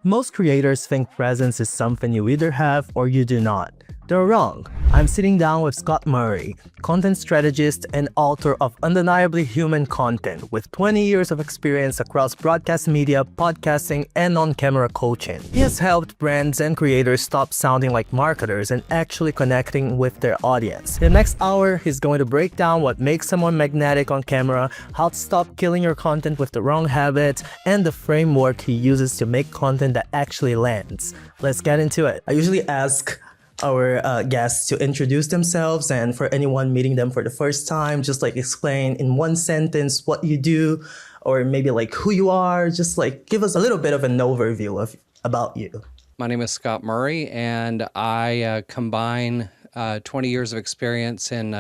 Most creators think presence is something you either have or you do not. They're wrong. I'm sitting down with Scott Murray, content strategist and author of Undeniably Human Content, with 20 years of experience across broadcast media, podcasting, and on-camera coaching. He has helped brands and creators stop sounding like marketers and actually connecting with their audience. In the next hour, he's going to break down what makes someone magnetic on camera, how to stop killing your content with the wrong habits, and the framework he uses to make content that actually lands. Let's get into it. I usually ask our guests to introduce themselves, and for anyone meeting them for the first time, just like explain in one sentence what you do, or maybe like who you are. Just like give us a little bit of an overview of about you. My name is Scott Murray, and I combine 20 years of experience in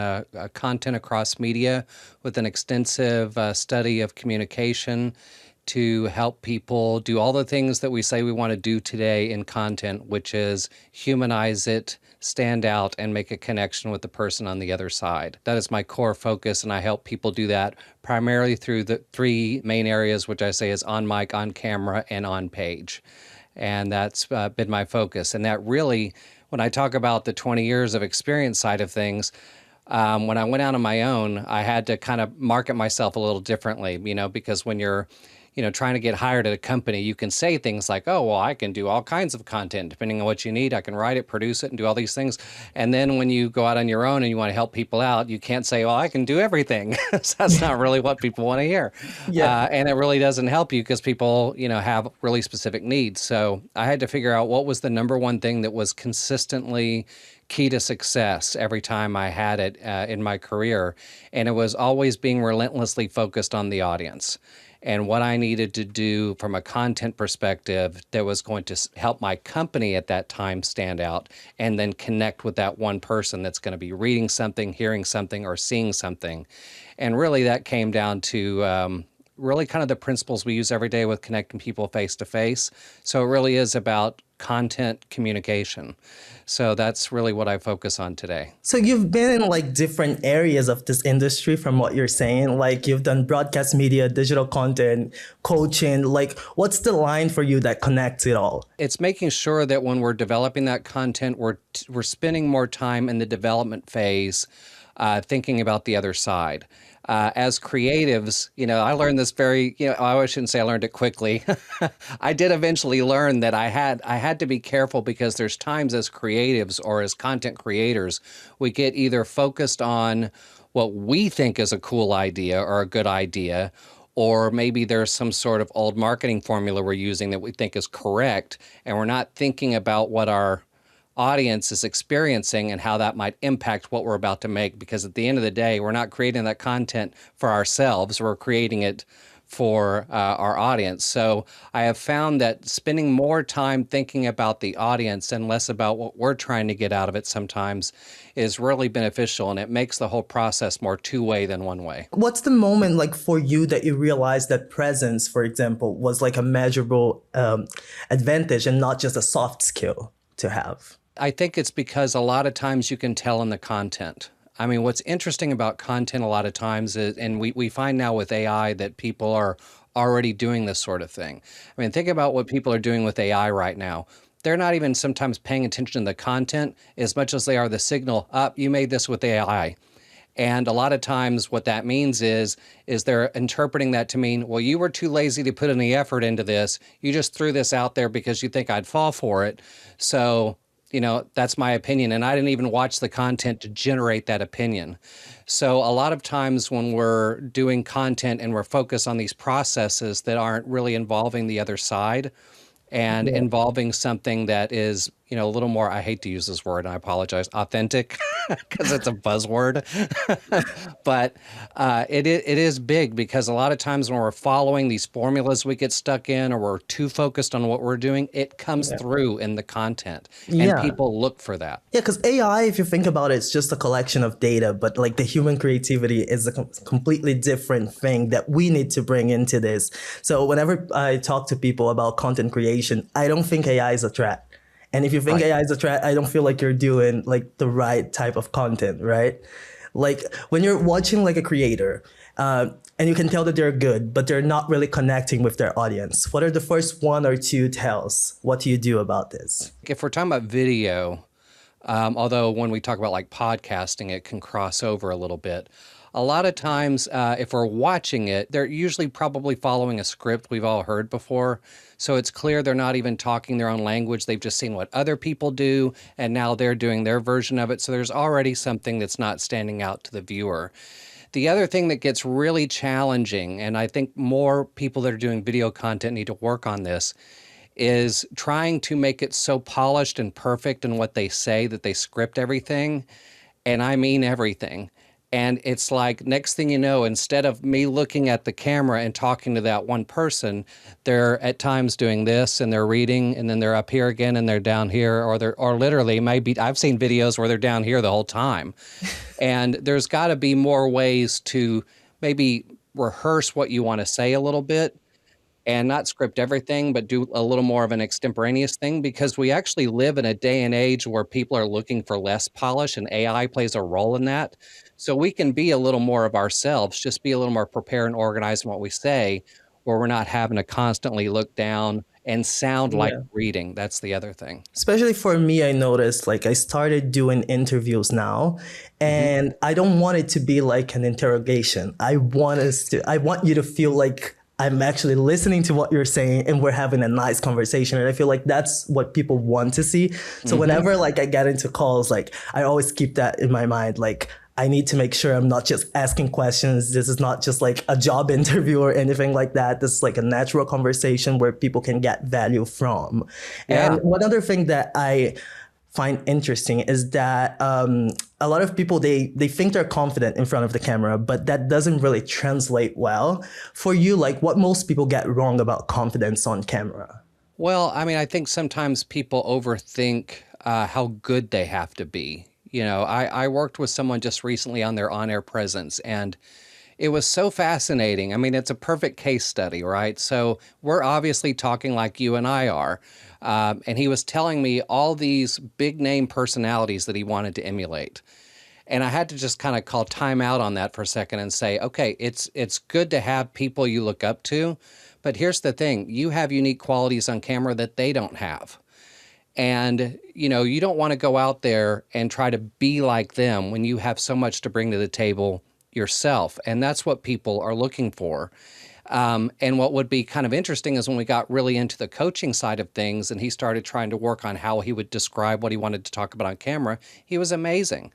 content across media with an extensive study of communication to help people do all the things that we say we want to do today in content, which is humanize it, stand out, and make a connection with the person on the other side. That is my core focus, and I help people do that primarily through the three main areas, which I say is on mic, on camera, and on page. And that's been my focus. And that really, when I talk about the 20 years of experience side of things, when I went out on my own, I had to kind of market myself a little differently, because when you're trying to get hired at a company, you can say things like, oh, well, I can do all kinds of content depending on what you need. I can write it, produce it, and do all these things. And then when you go out on your own and you want to help people out, you can't say, well, I can do everything. So that's not really what people want to hear. Yeah. And it really doesn't help you because people, have really specific needs. So I had to figure out what was the number one thing that was consistently key to success every time I had it in my career. And it was always being relentlessly focused on the audience and what I needed to do from a content perspective that was going to help my company at that time stand out and then connect with that one person that's going to be reading something, hearing something, or seeing something. And really that came down to really kind of the principles we use every day with connecting people face to face. So it really is about content communication. So that's really what I focus on today. So you've been in like different areas of this industry from what you're saying. Like you've done broadcast media, digital content, coaching. Like what's the line for you that connects it all? It's making sure that when we're developing that content, we're spending more time in the development phase, thinking about the other side. As creatives, I learned this I shouldn't say I learned it quickly. I did eventually learn that I had to be careful because there's times as creatives or as content creators, we get either focused on what we think is a cool idea or a good idea, or maybe there's some sort of old marketing formula we're using that we think is correct, and we're not thinking about what our audience is experiencing and how that might impact what we're about to make, because at the end of the day, we're not creating that content for ourselves, we're creating it for our audience. So I have found that spending more time thinking about the audience and less about what we're trying to get out of it sometimes is really beneficial, and it makes the whole process more two-way than one-way. What's the moment like for you that you realized that presence, for example, was like a measurable advantage and not just a soft skill to have? I think it's because a lot of times you can tell in the content. I mean, what's interesting about content a lot of times is, and we find now with AI that people are already doing this sort of thing. I mean, think about what people are doing with AI right now. They're not even sometimes paying attention to the content as much as they are the signal, you made this with AI. And a lot of times what that means is they're interpreting that to mean, well, you were too lazy to put any effort into this. You just threw this out there because you think I'd fall for it. So that's my opinion. And I didn't even watch the content to generate that opinion. So a lot of times when we're doing content and we're focused on these processes that aren't really involving the other side and involving something that is, a little more, I hate to use this word, I apologize, authentic, because it's a buzzword. But it is big, because a lot of times when we're following these formulas we get stuck in, or we're too focused on what we're doing, it comes through in the content, and people look for that. Yeah, because AI, if you think about it, it's just a collection of data, but like the human creativity is a completely different thing that we need to bring into this. So whenever I talk to people about content creation, I don't think AI is a threat. And if you think AI is a threat, I don't feel like you're doing like the right type of content, right? Like when you're watching like a creator, and you can tell that they're good, but they're not really connecting with their audience. What are the first one or two tells? What do you do about this? If we're talking about video, although when we talk about like podcasting, it can cross over a little bit. A lot of times, if we're watching it, they're usually probably following a script we've all heard before. So it's clear they're not even talking their own language. They've just seen what other people do, and now they're doing their version of it. So there's already something that's not standing out to the viewer. The other thing that gets really challenging, and I think more people that are doing video content need to work on this, is trying to make it so polished and perfect in what they say that they script everything. And I mean everything. And it's like, next thing you know, instead of me looking at the camera and talking to that one person, they're at times doing this and they're reading, and then they're up here again and they're down here, or literally maybe I've seen videos where they're down here the whole time. And there's got to be more ways to maybe rehearse what you want to say a little bit and not script everything, but do a little more of an extemporaneous thing, because we actually live in a day and age where people are looking for less polish, and AI plays a role in that. So we can be a little more of ourselves, just be a little more prepared and organized in what we say, where we're not having to constantly look down and sound like reading. That's the other thing. Especially for me, I noticed like I started doing interviews now, and I don't want it to be like an interrogation. I want you to feel like I'm actually listening to what you're saying and we're having a nice conversation. And I feel like that's what people want to see. So whenever like I get into calls, like I always keep that in my mind. Like I need to make sure I'm not just asking questions. This is not just like a job interview or anything like that. This is like a natural conversation where people can get value from. Yeah. And one other thing that I find interesting is that a lot of people, they think they're confident in front of the camera, but that doesn't really translate well. For you, like what most people get wrong about confidence on camera? Well, I mean, I think sometimes people overthink how good they have to be. You know, I worked with someone just recently on their on-air presence, and it was so fascinating. I mean, it's a perfect case study, right? So we're obviously talking like you and I are. And he was telling me all these big name personalities that he wanted to emulate. And I had to just kind of call time out on that for a second and say, okay, it's good to have people you look up to, but here's the thing, you have unique qualities on camera that they don't have. And, you know, you don't want to go out there and try to be like them when you have so much to bring to the table yourself. And that's what people are looking for. And what would be kind of interesting is when we got really into the coaching side of things and he started trying to work on how he would describe what he wanted to talk about on camera, he was amazing.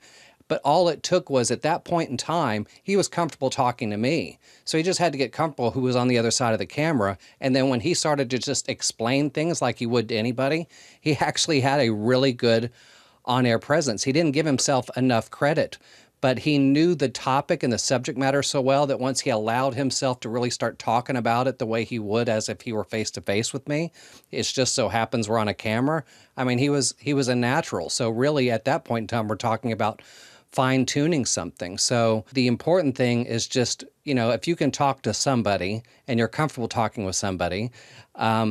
But all it took was at that point in time, he was comfortable talking to me. So he just had to get comfortable who was on the other side of the camera. And then when he started to just explain things like he would to anybody, he actually had a really good on-air presence. He didn't give himself enough credit, but he knew the topic and the subject matter so well that once he allowed himself to really start talking about it the way he would as if he were face-to-face with me, it just so happens we're on a camera. I mean, he was a natural. So really at that point in time, we're talking about fine-tuning something. So the important thing is just, you know, if you can talk to somebody and you're comfortable talking with somebody, I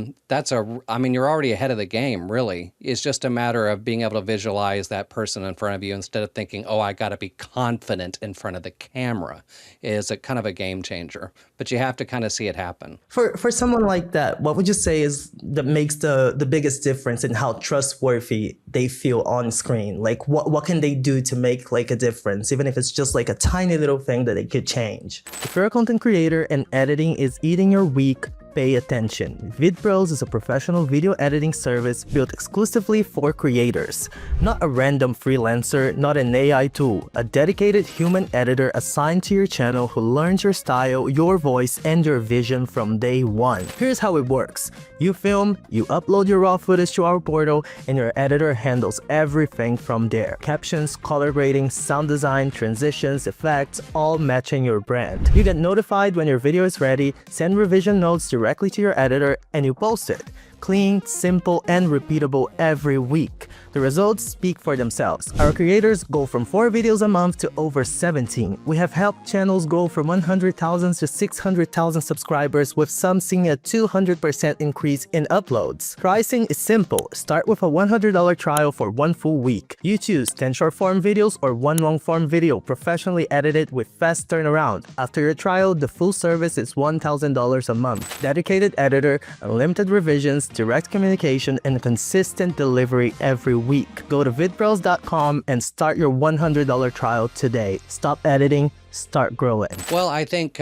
mean, you're already ahead of the game, really. It's just a matter of being able to visualize that person in front of you instead of thinking, oh, I got to be confident in front of the camera is a kind of a game changer. But you have to kind of see it happen. For someone like that, what would you say is that makes the biggest difference in how trustworthy they feel on screen? Like what can they do to make like a difference, even if it's just like a tiny little thing that they could change? If you're a content creator and editing is eating your week, pay attention. VidPros is a professional video editing service built exclusively for creators. Not a random freelancer, not an AI tool, a dedicated human editor assigned to your channel who learns your style, your voice, and your vision from day one. Here's how it works. You film, you upload your raw footage to our portal, and your editor handles everything from there. Captions, color grading, sound design, transitions, effects, all matching your brand. You get notified when your video is ready, send revision notes directly to your editor, and you post it. Clean, simple, and repeatable every week. The results speak for themselves. Our creators go from 4 videos a month to over 17. We have helped channels grow from 100,000 to 600,000 subscribers, with some seeing a 200% increase in uploads. Pricing is simple. Start with a $100 trial for 1 full week. You choose 10 short-form videos or 1 long-form video, professionally edited with fast turnaround. After your trial, the full service is $1,000 a month. Dedicated editor, unlimited revisions, direct communication, and consistent delivery every week. Go to vidpros.com and start your $100 trial today. Stop editing, start growing. Well, I think,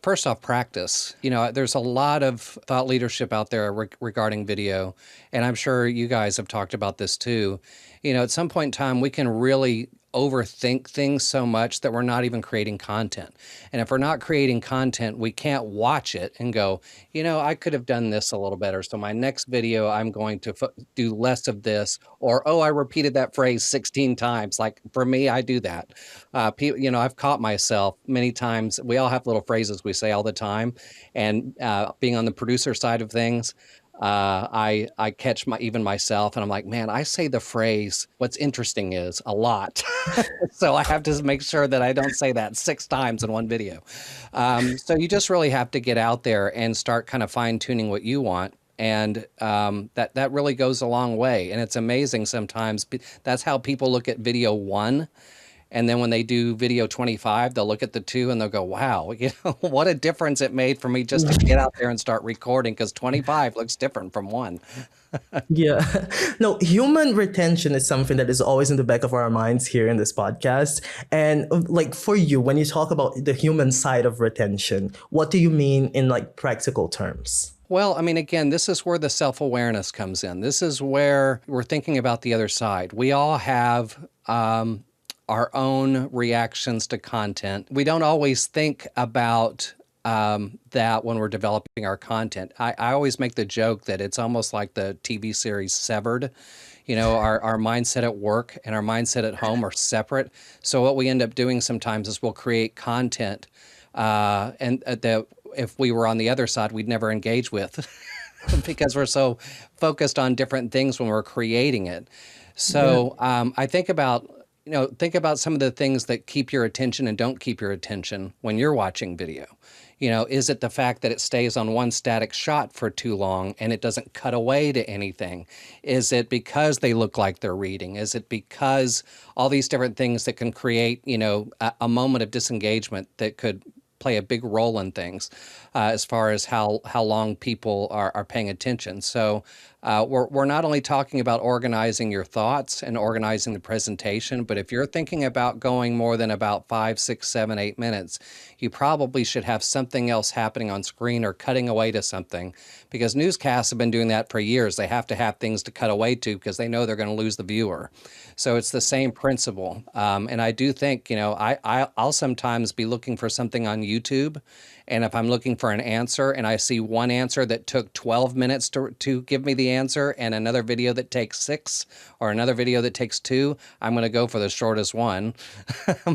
first off, practice. There's a lot of thought leadership out there regarding video, and I'm sure you guys have talked about this too. At some point in time, we can really overthink things so much that we're not even creating content. And if we're not creating content, we can't watch it and go, I could have done this a little better. So my next video, I'm going to do less of this, or, I repeated that phrase 16 times. Like for me, I do that. I've caught myself many times. We all have little phrases we say all the time. And being on the producer side of things, I catch even myself, and I'm like, man, I say the phrase, what's interesting is, a lot. So I have to make sure that I don't say that 6 times in one video. So you just really have to get out there and start kind of fine tuning what you want. And that really goes a long way. And it's amazing sometimes. That's how people look at video 1. And then when they do video 25, they'll look at the 2 and they'll go, wow, what a difference it made for me just to get out there and start recording, because 25 looks different from 1. Yeah. No, human retention is something that is always in the back of our minds here in this podcast. And like for you, when you talk about the human side of retention, what do you mean in like practical terms? Well, again, this is where the self-awareness comes in. This is where we're thinking about the other side. We all have our own reactions to content. We don't always think about that when we're developing our content. I always make the joke that it's almost like the TV series Severed. Our mindset at work and our mindset at home are separate. So what we end up doing sometimes is we'll create content and that if we were on the other side, we'd never engage with because we're so focused on different things when we're creating it. So I think about some of the things that keep your attention and don't keep your attention when you're watching video. Is it the fact that it stays on one static shot for too long and it doesn't cut away to anything? Is it because they look like they're reading? Is it because all these different things that can create, a moment of disengagement that could play a big role in things as far as how long people are paying attention. So we're not only talking about organizing your thoughts and organizing the presentation, but if you're thinking about going more than about 5, 6, 7, 8 minutes, you probably should have something else happening on screen or cutting away to something, because newscasts have been doing that for years. They have to have things to cut away to because they know they're going to lose the viewer. So it's the same principle. And I do think, I'll sometimes be looking for something on YouTube, and if I'm looking for an answer and I see one answer that took 12 minutes to give me the answer and another video that takes 6 or another video that takes 2, I'm going to go for the shortest one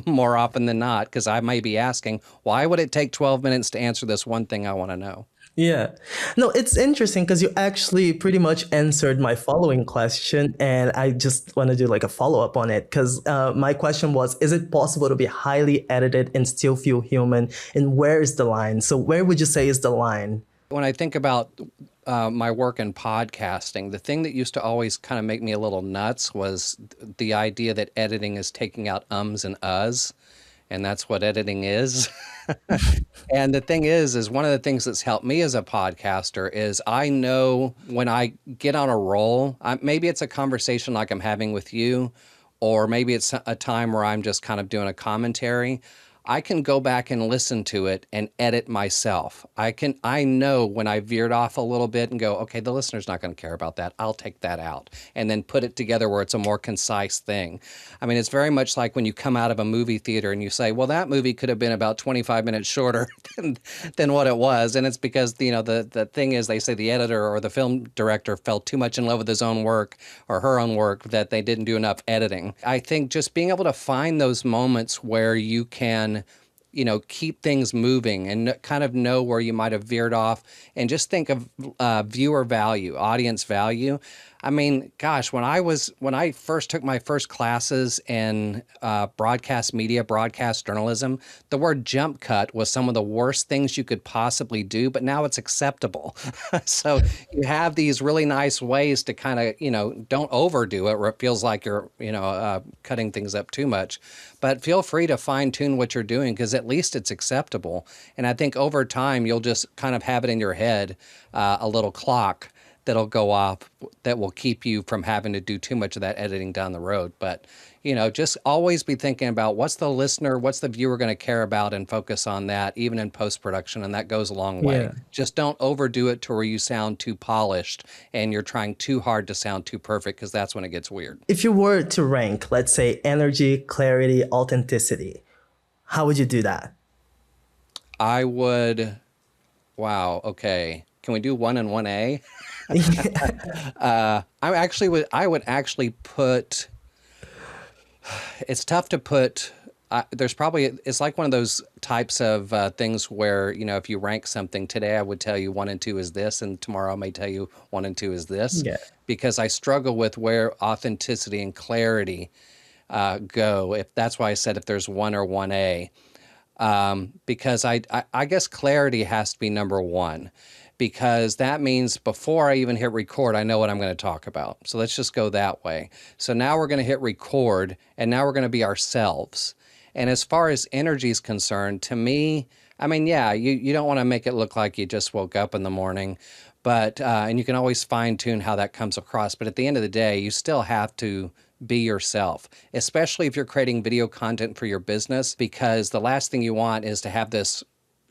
more often than not, because I may be asking, why would it take 12 minutes to answer this one thing I want to know? Yeah. No, it's interesting because you actually pretty much answered my following question, and I just want to do like a follow-up on it, because my question was, is it possible to be highly edited and still feel human? And where is the line? So where would you say is the line? When I think about my work in podcasting, the thing that used to always kind of make me a little nuts was the idea that editing is taking out ums and uhs, and that's what editing is. And the thing is one of the things that's helped me as a podcaster is I know when I get on a roll, maybe it's a conversation like I'm having with you, or maybe it's a time where I'm just kind of doing a commentary. I can go back and listen to it and edit myself. I know when I veered off a little bit and go, okay, the listener's not going to care about that. I'll take that out, and then put it together where it's a more concise thing. It's very much like when you come out of a movie theater and you say, well, that movie could have been about 25 minutes shorter than what it was. And it's because, the thing is, they say the editor or the film director fell too much in love with his own work or her own work that they didn't do enough editing. I think just being able to find those moments where you can keep things moving and kind of know where you might have veered off, and just think of viewer value, audience value. I mean, gosh, when I first took my first classes in broadcast media, broadcast journalism, the word jump cut was some of the worst things you could possibly do, but now it's acceptable. So you have these really nice ways to kind of, don't overdo it where it feels like you're, cutting things up too much. But feel free to fine tune what you're doing, because at least it's acceptable. And I think over time, you'll just kind of have it in your head, a little clock that'll go off that will keep you from having to do too much of that editing down the road. But, just always be thinking about what's the listener, what's the viewer going to care about, and focus on that, even in post-production. And that goes a long way. Yeah. Just don't overdo it to where you sound too polished and you're trying too hard to sound too perfect, because that's when it gets weird. If you were to rank, let's say, energy, clarity, authenticity, how would you do that? I would, wow, okay. Can we do 1 and 1A? I would actually put, it's tough to put, there's probably, it's like one of those types of things where, if you rank something today, I would tell you 1 and 2 is this, and tomorrow I may tell you 1 and 2 is this, Yeah. because I struggle with where authenticity and clarity go. If that's why I said if there's 1 or 1A, because I guess clarity has to be number one, because that means before I even hit record, I know what I'm going to talk about. So let's just go that way. So now we're going to hit record, and now we're going to be ourselves. And as far as energy is concerned, to me, I mean, yeah, you don't want to make it look like you just woke up in the morning, but, and you can always fine tune how that comes across. But at the end of the day, you still have to be yourself, especially if you're creating video content for your business, because the last thing you want is to have this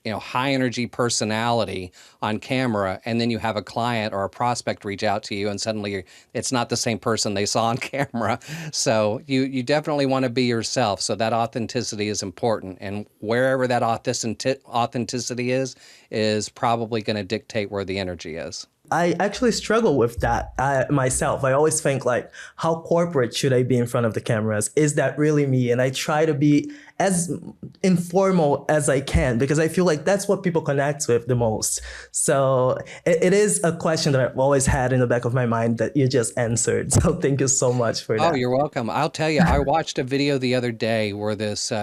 high energy personality on camera, and then you have a client or a prospect reach out to you and suddenly it's not the same person they saw on camera. So you definitely want to be yourself. So that authenticity is important, and wherever that authenticity is probably going to dictate where the energy is. I actually struggle with that myself. I always think like, how corporate should I be in front of the cameras? Is that really me? And I try to be as informal as I can, because I feel like that's what people connect with the most. So it is a question that I've always had in the back of my mind that you just answered. So thank you so much for Oh, that. you're welcome. I'll tell you, I watched a video the other day where this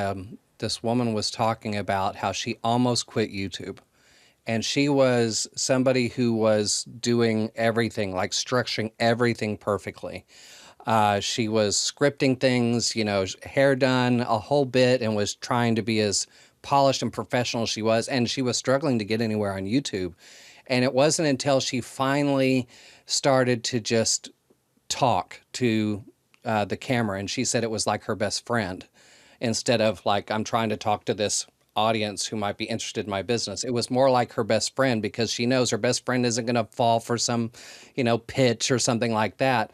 woman was talking about how she almost quit YouTube. And she was somebody who was doing everything, like structuring everything perfectly. She was scripting things, hair done a whole bit, and was trying to be as polished and professional as she was. And she was struggling to get anywhere on YouTube. And it wasn't until she finally started to just talk to the camera. And she said it was like her best friend, instead of like, I'm trying to talk to this audience who might be interested in my business. It was more like her best friend, because she knows her best friend isn't going to fall for some, pitch or something like that.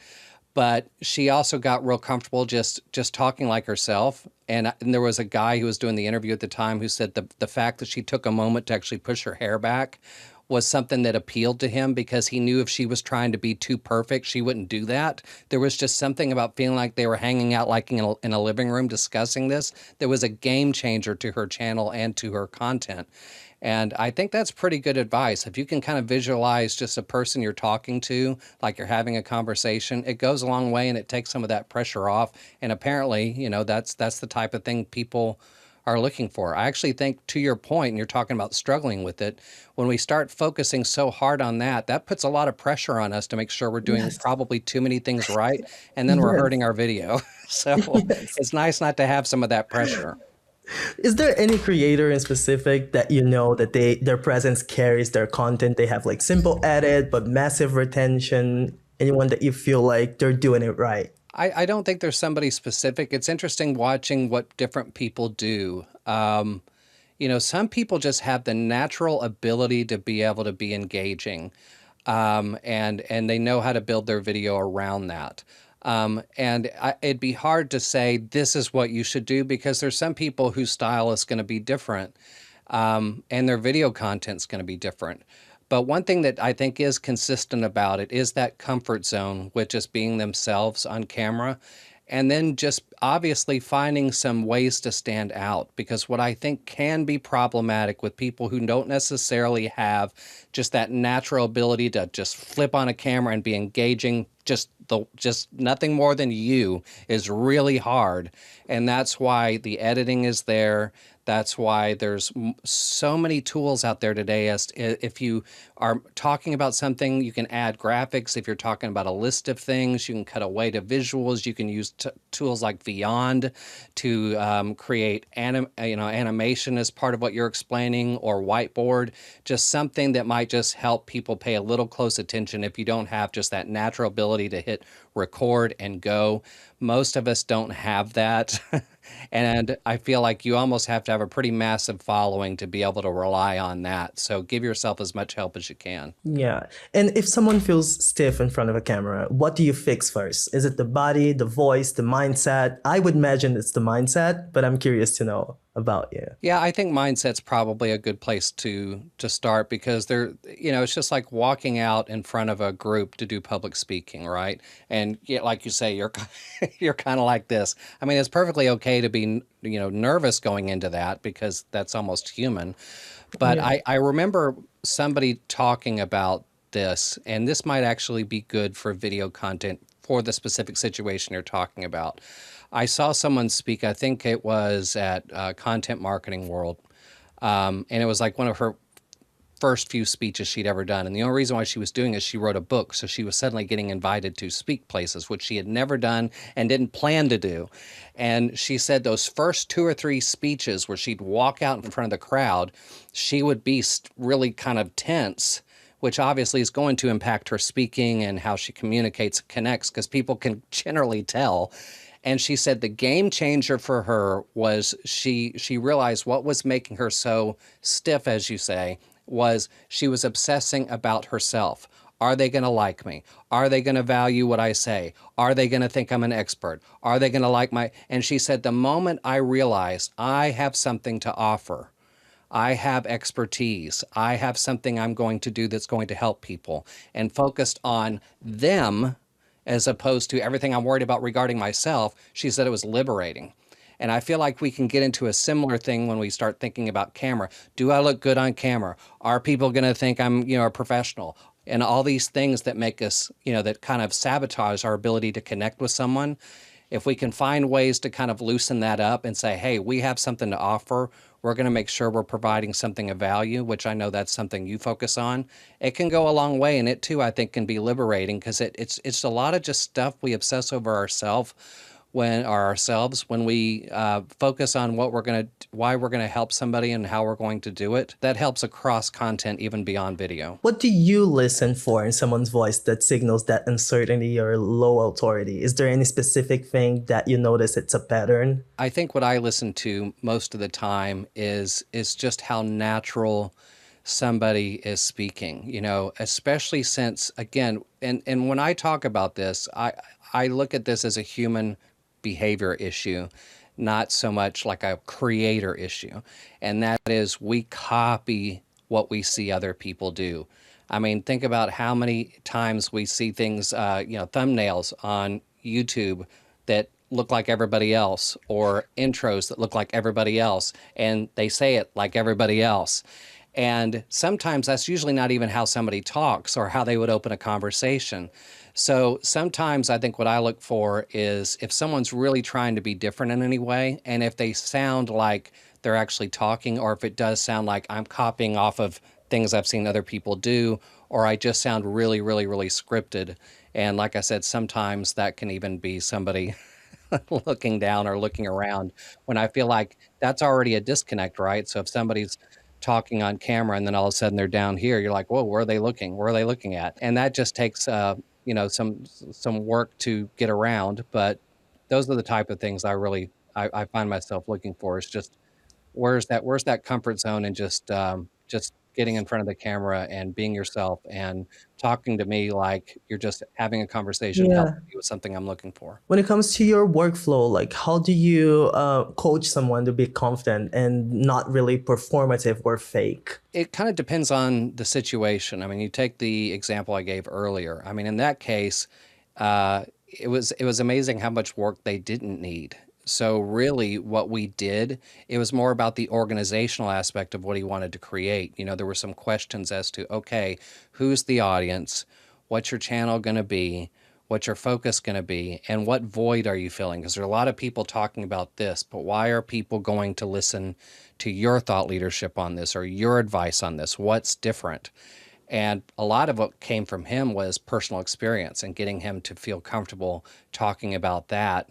But she also got real comfortable just talking like herself. And there was a guy who was doing the interview at the time who said the fact that she took a moment to actually push her hair back was something that appealed to him, because he knew if she was trying to be too perfect, she wouldn't do that. There was just something about feeling like they were hanging out like in a living room discussing this. There was a game changer to her channel and to her content. And I think that's pretty good advice. If you can kind of visualize just a person you're talking to, like you're having a conversation, it goes a long way, and it takes some of that pressure off. And apparently, that's the type of thing people are looking for. I actually think, to your point, and you're talking about struggling with it, when we start focusing so hard on that, that puts a lot of pressure on us to make sure we're doing probably too many things right, and then we're hurting our video. So it's nice not to have some of that pressure. Is there any creator in specific that that their presence carries their content? They have like simple edit but massive retention. Anyone that you feel like they're doing it right? I don't think there's somebody specific. It's interesting watching what different people do. Some people just have the natural ability to be able to be engaging, and they know how to build their video around that. It'd be hard to say this is what you should do, because there's some people whose style is going to be different, and their video content's going to be different. But one thing that I think is consistent about it is that comfort zone with just being themselves on camera. and then just obviously finding some ways to stand out. Because what I think can be problematic with people who don't necessarily have just that natural ability to just flip on a camera and be engaging, just nothing more than you, is really hard. And that's why the editing is there. That's why there's so many tools out there today. As if you are talking about something, you can add graphics. If you're talking about a list of things, you can cut away to visuals. You can use tools like Beyond to create animation as part of what you're explaining, or whiteboard, just something that might just help people pay a little close attention if you don't have just that natural ability to hit record and go. Most of us don't have that. And I feel like you almost have to have a pretty massive following to be able to rely on that. So give yourself as much help as you can. Yeah. And if someone feels stiff in front of a camera, what do you fix first? Is it the body, the voice, the mindset? I would imagine it's the mindset, but I'm curious to know about you. Yeah, I think mindset's probably a good place to start, because it's just like walking out in front of a group to do public speaking, right? And yeah, like you say, you're you're kind of like this. I mean, it's perfectly okay to be, nervous going into that, because that's almost human. But Yeah. I remember somebody talking about this, and this might actually be good for video content for the specific situation you're talking about. I saw someone speak, I think it was at Content Marketing World, and it was like one of her first few speeches she'd ever done. And the only reason why she was doing it is she wrote a book. So she was suddenly getting invited to speak places, which she had never done and didn't plan to do. And she said those first two or three speeches where she'd walk out in front of the crowd, she would be really kind of tense, which obviously is going to impact her speaking and how she communicates and connects, because people can generally tell. And she said the game changer for her was she realized what was making her so stiff, as you say, was she was obsessing about herself. Are they going to like me? Are they going to value what I say? Are they going to think I'm an expert? Are they going to like my... And she said, the moment I realized I have something to offer, I have expertise, I have something I'm going to do that's going to help people, and focused on them as opposed to everything I'm worried about regarding myself, she said it was liberating. And I feel like we can get into a similar thing when we start thinking about camera. Do I look good on camera? Are people going to think I'm, a professional? And all these things that make us, that kind of sabotage our ability to connect with someone. If we can find ways to kind of loosen that up and say, hey, we have something to offer, we're going to make sure we're providing something of value, which I know that's something you focus on. It can go a long way, and it too, I think, can be liberating, because it's a lot of just stuff we obsess over ourselves when we focus on why we're gonna help somebody and how we're going to do it. That helps across content, even beyond video. What do you listen for in someone's voice that signals that uncertainty or low authority? Is there any specific thing that you notice it's a pattern? I think what I listen to most of the time is just how natural somebody is speaking, especially since, again, and when I talk about this, I look at this as a human behavior issue, not so much like a creator issue. And that is, we copy what we see other people do. I mean, think about how many times we see things, thumbnails on YouTube that look like everybody else, or intros that look like everybody else, and they say it like everybody else. And sometimes that's usually not even how somebody talks or how they would open a conversation. So sometimes I think what I look for is if someone's really trying to be different in any way, and if they sound like they're actually talking, or if it does sound like I'm copying off of things I've seen other people do, or I just sound really, really, really scripted. And like I said, sometimes that can even be somebody looking down or looking around, when I feel like that's already a disconnect, right? So if somebody's talking on camera and then all of a sudden they're down here, you're like, whoa, where are they looking? Where are they looking at? And that just takes, some work to get around. But those are the type of things I find myself looking for, is just where's that comfort zone, and just getting in front of the camera and being yourself and talking to me like you're just having a conversation, helping Yeah. me with something I'm looking for. When it comes to your workflow, like how do you coach someone to be confident and not really performative or fake? It kind of depends on the situation. I mean, you take the example I gave earlier. I mean, in that case, it was amazing how much work they didn't need. So really what we did, it was more about the organizational aspect of what he wanted to create. There were some questions as to, okay, who's the audience? What's your channel going to be? What's your focus going to be? And what void are you filling? Because there are a lot of people talking about this, but why are people going to listen to your thought leadership on this or your advice on this? What's different? And a lot of what came from him was personal experience and getting him to feel comfortable talking about that.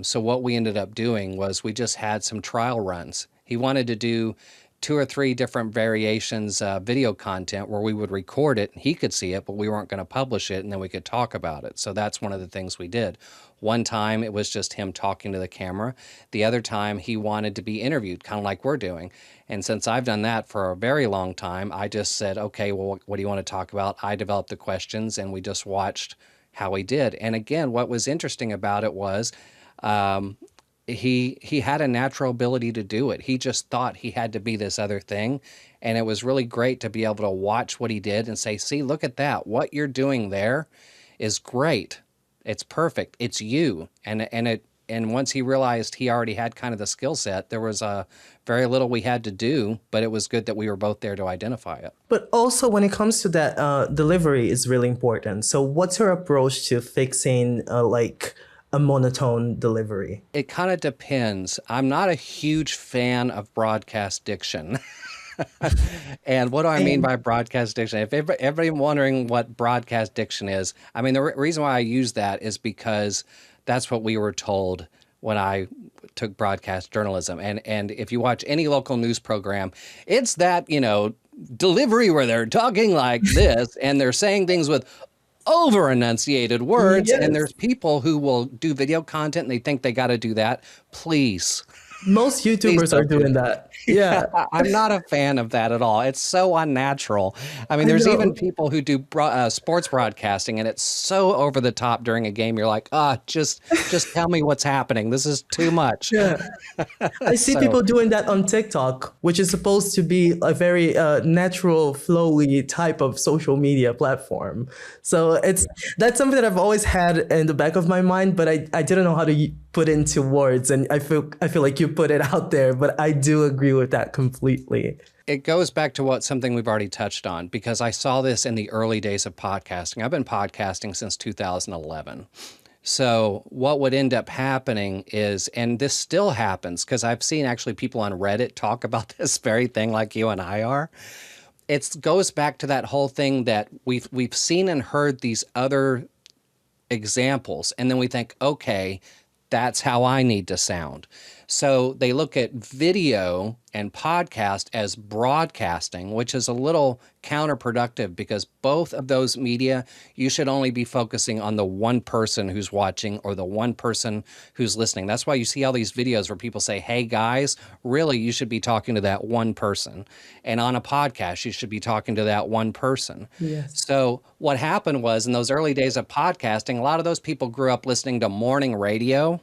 So what we ended up doing was we just had some trial runs. He wanted to do 2 or 3 different variations, video content where we would record it and he could see it, but we weren't going to publish it and then we could talk about it. So that's one of the things we did. One time it was just him talking to the camera. The other time he wanted to be interviewed, kind of like we're doing. And since I've done that for a very long time, I just said, okay, well, what do you want to talk about? I developed the questions and we just watched how he did. And again, what was interesting about it was, he had a natural ability to do it. He just thought he had to be this other thing. And it was really great to be able to watch what he did and say, see, look at that. What you're doing there is great. It's perfect. It's you. And once he realized he already had kind of the skill set, there was very little we had to do, but it was good that we were both there to identify it. But also, when it comes to that, delivery is really important. So, what's your approach to fixing like a monotone delivery? It kind of depends. I'm not a huge fan of broadcast diction. And what do I mean by broadcast diction? If everybody wondering what broadcast diction is, I mean, the reason why I use that is because that's what we were told when I took broadcast journalism. And if you watch any local news program, it's that, delivery where they're talking like this and they're saying things with over enunciated words. Yes. And there's people who will do video content and they think they got to do that. Please. Most YouTubers are doing that. Yeah. I'm not a fan of that at all. It's so unnatural. I mean, there's even people who do sports broadcasting, and it's so over the top during a game. You're like, just tell me what's happening. This is too much. Yeah. I see people doing that on TikTok, which is supposed to be a very natural, flowy type of social media platform. So that's something that I've always had in the back of my mind, but I didn't know how to put into words, and I feel like you put it out there, but I do agree with that completely. It goes back to something we've already touched on, because I saw this in the early days of podcasting. I've been podcasting since 2011. So what would end up happening is, and this still happens, because I've seen actually people on Reddit talk about this very thing like you and I are. It goes back to that whole thing that we've seen and heard these other examples, and then we think, okay, that's how I need to sound. So they look at video and podcast as broadcasting, which is a little counterproductive, because both of those media, you should only be focusing on the one person who's watching or the one person who's listening. That's why you see all these videos where people say, hey guys, really, you should be talking to that one person. And on a podcast, you should be talking to that one person. Yes. So what happened was, in those early days of podcasting, a lot of those people grew up listening to morning radio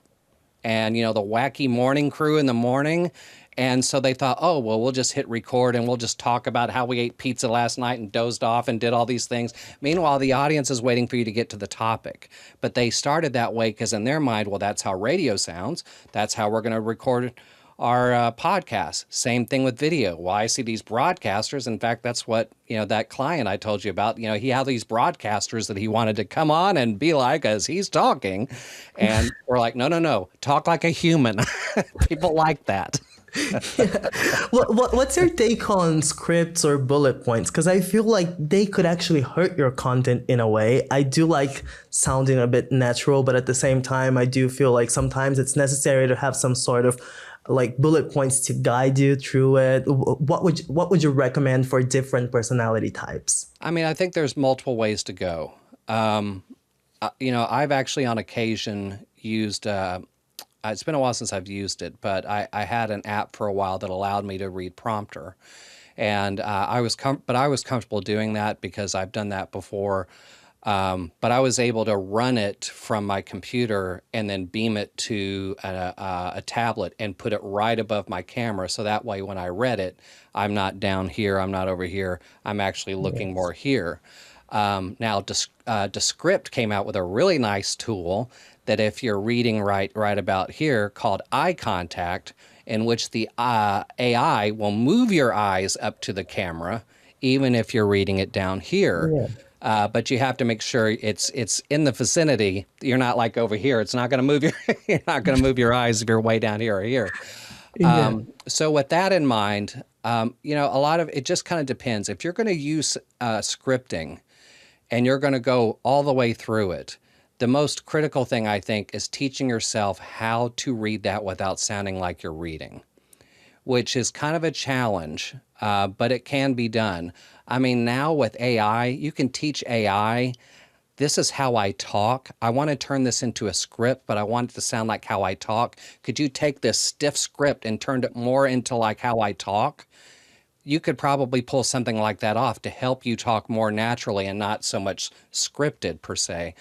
and, the wacky morning crew in the morning. And so they thought, oh, well, we'll just hit record and we'll just talk about how we ate pizza last night and dozed off and did all these things. Meanwhile, the audience is waiting for you to get to the topic. But they started that way because in their mind, well, that's how radio sounds. That's how we're going to record our podcast. Same thing with video. Well, I see these broadcasters. In fact, that's what, that client I told you about, he had these broadcasters that he wanted to come on and be like as he's talking. And we're like, no, talk like a human. People like that. Yeah. What's your take on scripts or bullet points? Because I feel like they could actually hurt your content in a way. I do like sounding a bit natural, but at the same time, I do feel like sometimes it's necessary to have some sort of like bullet points to guide you through it. What would you recommend for different personality types? I mean, I think there's multiple ways to go. I've actually on occasion used, it's been a while since I've used it, but I had an app for a while that allowed me to read prompter. And I was comfortable doing that because I've done that before. But I was able to run it from my computer and then beam it to a tablet and put it right above my camera. So that way, when I read it, I'm not down here, I'm not over here, I'm actually looking more here. Now, Descript came out with a really nice tool that if you're reading right about here called eye contact, in which the AI will move your eyes up to the camera, even if you're reading it down here. Yeah. But you have to make sure it's in the vicinity. You're not like over here. It's not going to move your you're not going to move your eyes if you're way down here or here. Yeah. So with that in mind, a lot of it just kind of depends. If you're going to use scripting and you're going to go all the way through it, the most critical thing I think is teaching yourself how to read that without sounding like you're reading, which is kind of a challenge, but it can be done. I mean, now with AI, you can teach AI, this is how I talk. I want to turn this into a script, but I want it to sound like how I talk. Could you take this stiff script and turn it more into like how I talk? You could probably pull something like that off to help you talk more naturally and not so much scripted per se.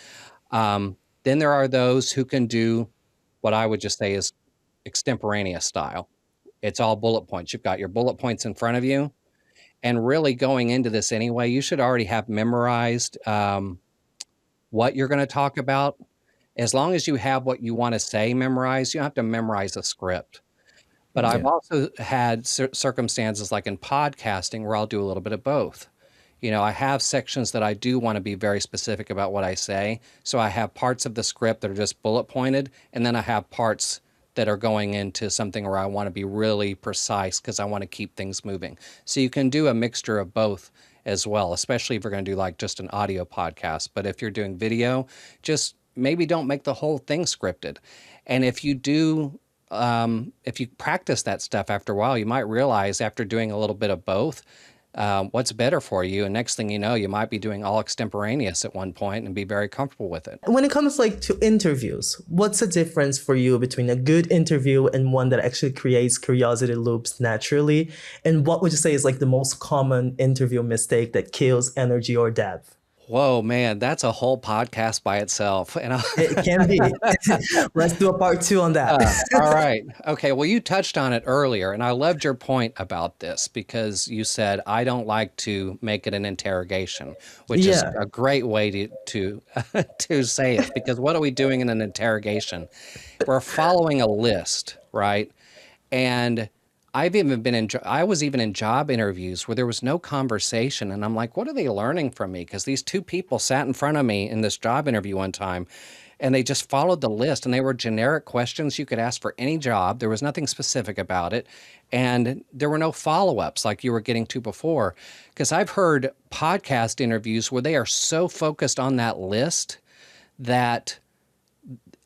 Then there are those who can do what I would just say is extemporaneous style. It's all bullet points. You've got your bullet points in front of you. And really going into this anyway, you should already have memorized what you're going to talk about. As long as you have what you want to say memorized, you don't have to memorize a script. But I've Yeah. also had circumstances like in podcasting where I'll do a little bit of both. I have sections that I do want to be very specific about what I say. So I have parts of the script that are just bullet pointed, and then I have parts that are going into something where I want to be really precise because I want to keep things moving. So you can do a mixture of both as well, especially if you're going to do like just an audio podcast. But if you're doing video, just maybe don't make the whole thing scripted. And if you do, if you practice that stuff after a while, you might realize after doing a little bit of both, what's better for you. And next thing you know, you might be doing all extemporaneous at one point and be very comfortable with it. When it comes like to interviews, what's the difference for you between a good interview and one that actually creates curiosity loops naturally? And what would you say is like the most common interview mistake that kills energy or depth? Whoa, man, that's a whole podcast by itself. And It can be. Let's do a part two on that. all right. Okay. Well, you touched on it earlier, and I loved your point about this because you said, I don't like to make it an interrogation, which is Yeah. a great way to to say it. Because what are we doing in an interrogation? We're following a list, right? And I was even in job interviews where there was no conversation. And I'm like, what are they learning from me? Because these two people sat in front of me in this job interview one time and they just followed the list and they were generic questions you could ask for any job. There was nothing specific about it. And there were no follow-ups like you were getting to before. Because I've heard podcast interviews where they are so focused on that list that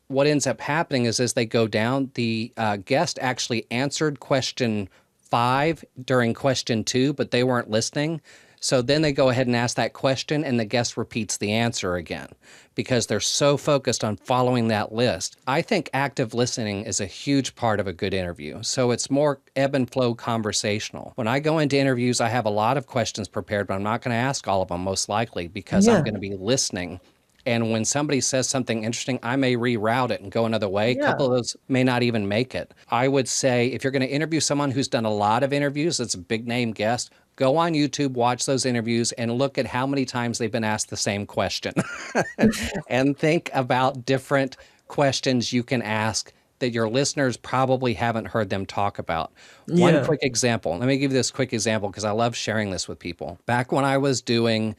what ends up happening is as they go down, the guest actually answered question 5 during question 2, but they weren't listening. So then they go ahead and ask that question and the guest repeats the answer again because they're so focused on following that list. I think active listening is a huge part of a good interview. So it's more ebb and flow conversational. When I go into interviews, I have a lot of questions prepared, but I'm not going to ask all of them most likely because I'm Yeah. going to be listening. And when somebody says something interesting, I may reroute it and go another way. A Yeah. couple of those may not even make it. I would say if you're going to interview someone who's done a lot of interviews, that's a big name guest, go on YouTube, watch those interviews, and look at how many times they've been asked the same question. And think about different questions you can ask that your listeners probably haven't heard them talk about. One Yeah. quick example. Let me give you this quick example because I love sharing this with people. Back when I was doing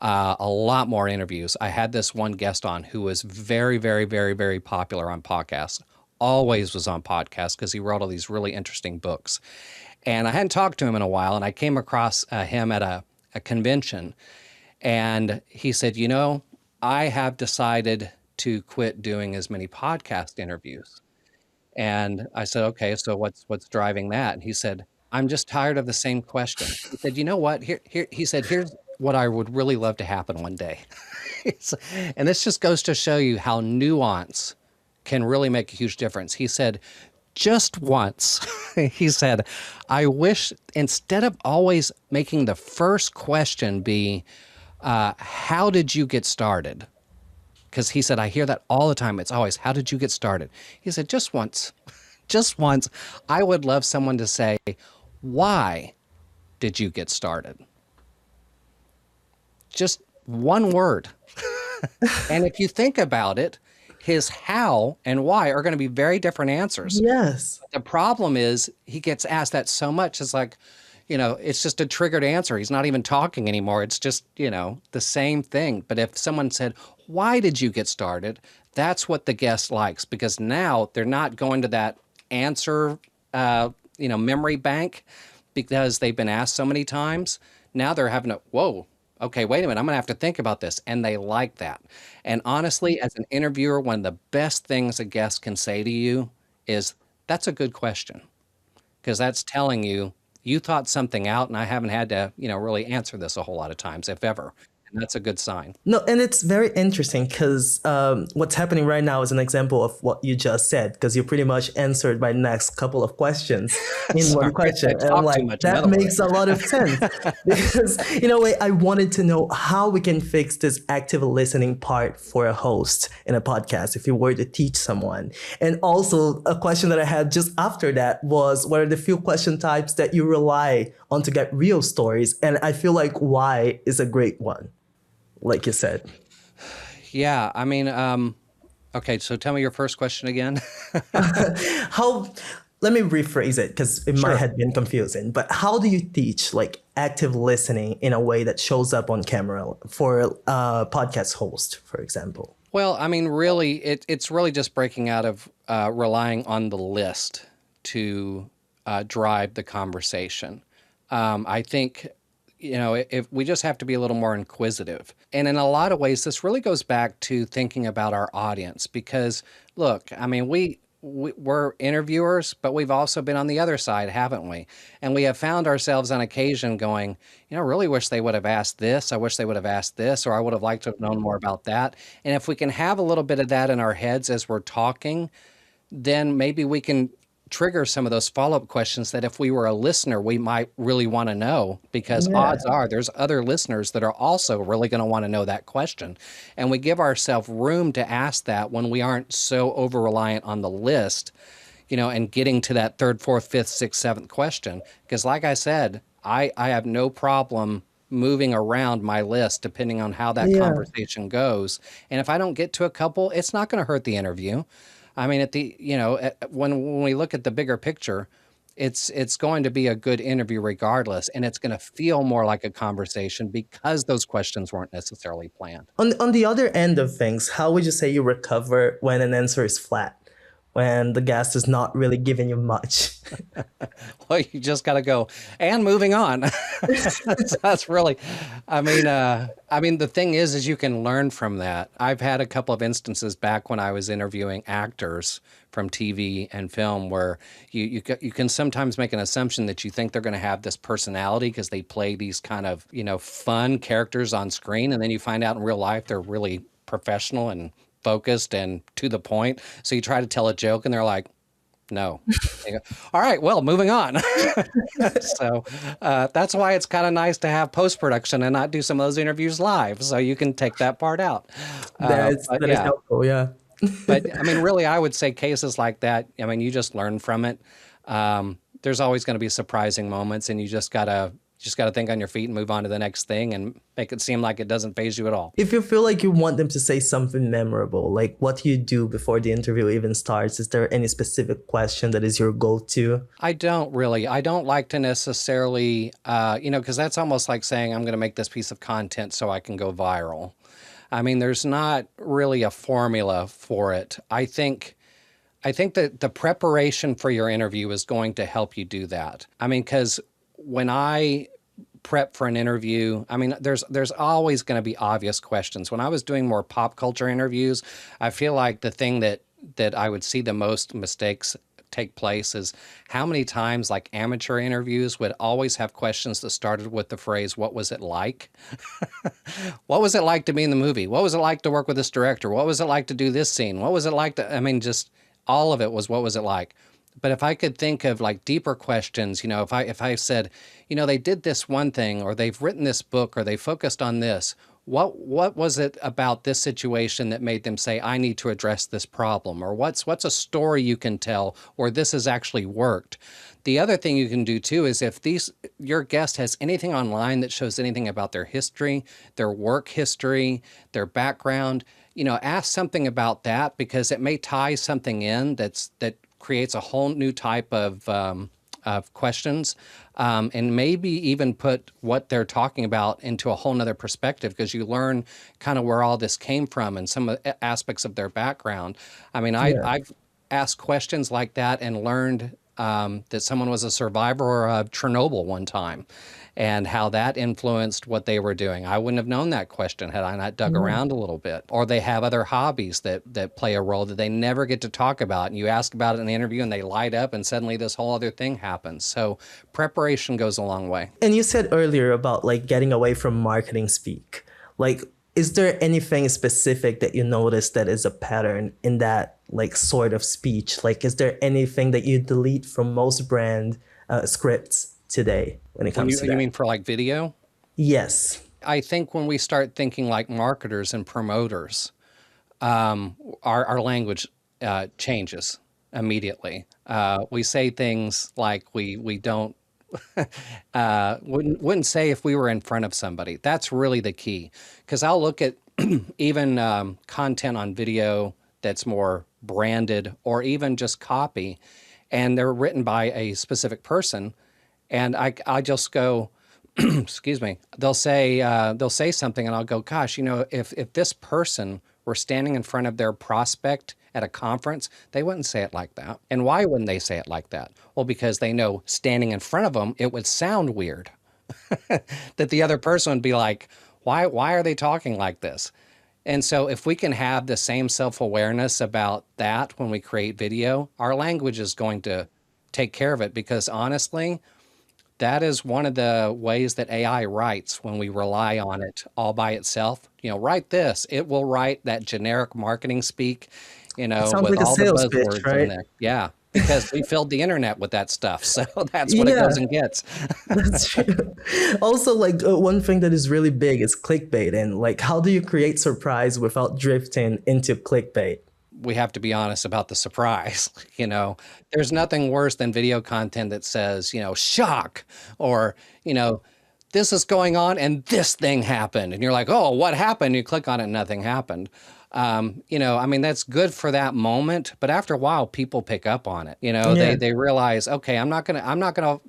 a lot more interviews, I had this one guest on who was very, very, very, very popular on podcasts. Always was on podcasts because he wrote all these really interesting books. And I hadn't talked to him in a while, and I came across him at a convention. And he said, I have decided to quit doing as many podcast interviews. And I said, okay, so what's driving that? And he said, I'm just tired of the same question. He said, you know what? He said, here's what I would really love to happen one day. And this just goes to show you how nuance can really make a huge difference. He said, just once, he said, I wish instead of always making the first question be, how did you get started? Because he said, I hear that all the time. It's always, how did you get started? He said, just once, just once, I would love someone to say, why did you get started? Just One word. And if you think about it, his how and why are going to be very different answers. Yes. The problem is he gets asked that so much. It's like, it's just a triggered answer. He's not even talking anymore. It's just, the same thing. But if someone said, why did you get started? That's what the guest likes, because now they're not going to that answer, memory bank because they've been asked so many times. Now they're having whoa, okay, wait a minute, I'm going to have to think about this. And they like that. And honestly, as an interviewer, one of the best things a guest can say to you is, that's a good question. Because that's telling you thought something out, and I haven't had to, really answer this a whole lot of times, if ever. And that's a good sign. No, and it's very interesting because what's happening right now is an example of what you just said, because you pretty much answered my next couple of questions in Sorry, one question. I And I'm talk too like, much, in that other words. makes a lot of sense. Because, in a way, I wanted to know how we can fix this active listening part for a host in a podcast if you were to teach someone. And also, a question that I had just after that was, what are the few question types that you rely on to get real stories? And I feel like why is a great one, like you said. Yeah, I mean, okay, so tell me your first question again. How, let me rephrase it because it might Sure. have been confusing, but how do you teach like active listening in a way that shows up on camera for a podcast host, for example? Well, I mean, really, it's really just breaking out of relying on the list to drive the conversation. I think, if we just have to be a little more inquisitive. And in a lot of ways, this really goes back to thinking about our audience because, look, I mean, we're interviewers, but we've also been on the other side, haven't we? And we have found ourselves on occasion going, really wish they would have asked this. I wish they would have asked this, or I would have liked to have known more about that. And if we can have a little bit of that in our heads as we're talking, then maybe we can trigger some of those follow-up questions that if we were a listener, we might really want to know, because Yeah. odds are there's other listeners that are also really going to want to know that question. And we give ourselves room to ask that when we aren't so over-reliant on the list, and getting to that third, fourth, fifth, sixth, seventh question. Because like I said, I have no problem moving around my list depending on how that Yeah. conversation goes. And if I don't get to a couple, it's not going to hurt the interview. I mean, when we look at the bigger picture, it's going to be a good interview regardless, and it's going to feel more like a conversation because those questions weren't necessarily planned. On the other end of things, how would you say you recover when an answer is flat? When the guest is not really giving you much? Well, you just got to go and moving on. That's really, I mean, the thing is you can learn from that. I've had a couple of instances back when I was interviewing actors from TV and film where you can sometimes make an assumption that you think they're going to have this personality because they play these kind of, fun characters on screen. And then you find out in real life, they're really professional and focused and to the point. So you try to tell a joke and they're like, no. Go, all right, well, moving on. So that's why it's kind of nice to have post-production and not do some of those interviews live, so you can take that part out. But That is yeah, helpful, yeah. but I mean, really, I would say cases like that, I mean, you just learn from it. There's always going to be surprising moments, and you just gotta think on your feet and move on to the next thing and make it seem like it doesn't faze you at all. If you feel like you want them to say something memorable, like what do you do before the interview even starts? Is there any specific question that is your go-to? I don't really. I don't like to necessarily, because that's almost like saying I'm going to make this piece of content so I can go viral. I mean, there's not really a formula for it. I think that the preparation for your interview is going to help you do that. I mean, because when I prep for an interview, I mean, there's always going to be obvious questions. When I was doing more pop culture interviews, I feel like the thing that I would see the most mistakes take place is how many times like amateur interviews would always have questions that started with the phrase, what was it like? What was it like to be in the movie? What was it like to work with this director? What was it like to do this scene? What was it like to, I mean, just all of it was, what was it like? But if I could think of like deeper questions, if I said, they did this one thing, or they've written this book, or they focused on this, what was it about this situation that made them say, I need to address this problem? Or what's a story you can tell, or this has actually worked? The other thing you can do too is if these your guest has anything online that shows anything about their history, their work history, their background, ask something about that, because it may tie something in that creates a whole new type of questions, and maybe even put what they're talking about into a whole nother perspective, because you learn kind of where all this came from and some aspects of their background. I mean, Yeah. I've asked questions like that and learned that someone was a survivor of Chernobyl one time, and how that influenced what they were doing. I wouldn't have known that question had I not dug Yeah. around a little bit. Or they have other hobbies that play a role that they never get to talk about. And you ask about it in the interview and they light up, and suddenly this whole other thing happens. So preparation goes a long way. And you said earlier about like getting away from marketing speak. Like, is there anything specific that you notice that is a pattern in that like sort of speech? Like, is there anything that you delete from most brand scripts today when it When comes you to you that? mean for like video? Yes. I think when we start thinking like marketers and promoters, our language changes immediately. We say things like we don't wouldn't say if we were in front of somebody. That's really the key, because I'll look at even content on video that's more branded, or even just copy, and they're written by a specific person, and I just go, excuse me, they'll say something, and I'll go, gosh, if this person were standing in front of their prospect at a conference, they wouldn't say it like that. And why wouldn't they say it like that? Well, because they know standing in front of them, it would sound weird. That the other person would be like, why are they talking like this? And so if we can have the same self-awareness about that when we create video, our language is going to take care of it, because honestly, that is one of the ways that AI writes when we rely on it all by itself. Write this. It will write that generic marketing speak, It sounds with like a all the sales pitch, buzzwords in right? there. Yeah, because we filled the internet with that stuff. So that's what it Yeah, goes and gets. that's true. Also, like one thing that is really big is clickbait. And like, how do you create surprise without drifting into clickbait? We have to be honest about the surprise. There's nothing worse than video content that says, shock, or, you know, this is going on and this thing happened. And you're like, oh, what happened? You click on it and nothing happened. I mean, that's good for that moment, but after a while, people pick up on it. Yeah, They realize, okay, I'm not gonna,